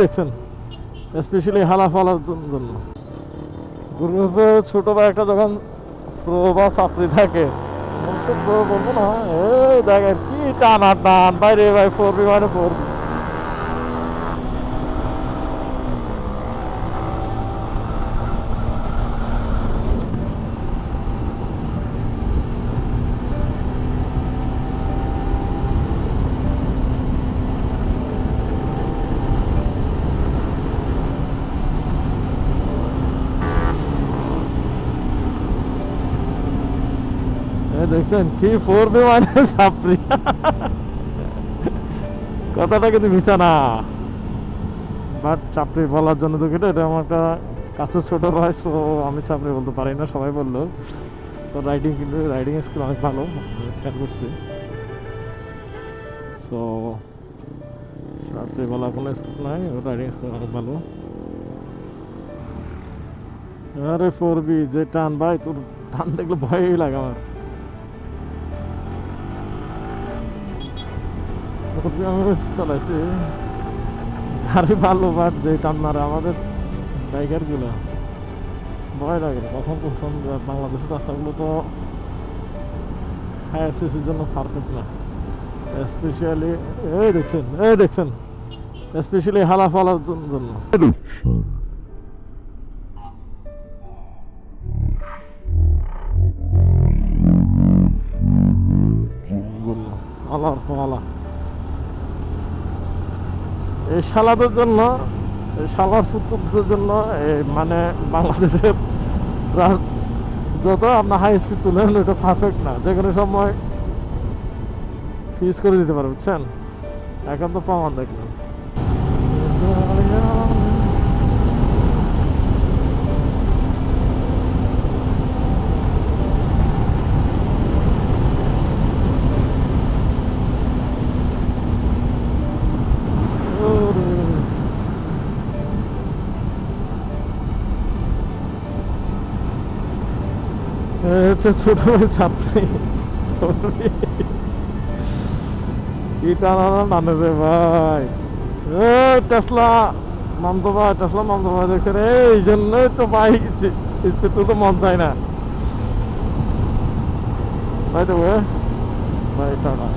দেখছেন স্পেশালি হালা ফালার জন্য গ্রুপে ছোট ভাই একটা যখন প্রো বা চাকরি থাকে মন্তব্য বলবো না, এই দেখেন কি টানা টান বাইরে ভাই 4B মানে 4B। দেখছেন কি 4B মানে চাকরি, কথাটা কিন্তু মিশা না, বাট চাকরি বলার জন্য তো এটা আমার একটা কাছের ছোট ভাই, সো আমি চাকরি বলতে পারি না, সবাই বললো। তো রাইডিং কিন্তু রাইডিং স্কুল অনেক ভালো, আমি খেয়াল করছি। সো চাকরি বলা কোনো স্কুল নাই, রাইডিং স্কুল অনেক ভালো। আরে 4B যে টান ভাই, তোর টান দেখলে ভয়ই লাগে আমার। আমি চালাইছি গাড়ি ভালো, বাট যে টান মারে আমাদের বাইকার গুলো ভয় লাগে। কখন কোন বাংলাদেশের রাস্তাগুলো তো হায়ার সিসির জন্য পারফেক্ট না, স্পেশালি এই দেখছেন স্পেশালি হালা ফালার জন্য। আল্লাহর ফালা এই শালাদের জন্য, এই শালার পুত্রদের জন্য মানে বাংলাদেশের যত আপনার হাই স্পিড তুলেন ওটা পারফেক্ট না, যে কোনো সময় ফিজ করে দিতে পারে, বুঝছেন? এখন তো প্রমাণ দেখলেন। হচ্ছে ছোট ভাই ছাত্রী কি টানা নামে রে ভাই, টেসলা নামতো ভাই, টেসলা নামতো ভাই, দেখছেন এই জন্যই তো ভাই স্পিড তো মন চায় না ভাই, তো ভাই টাটা।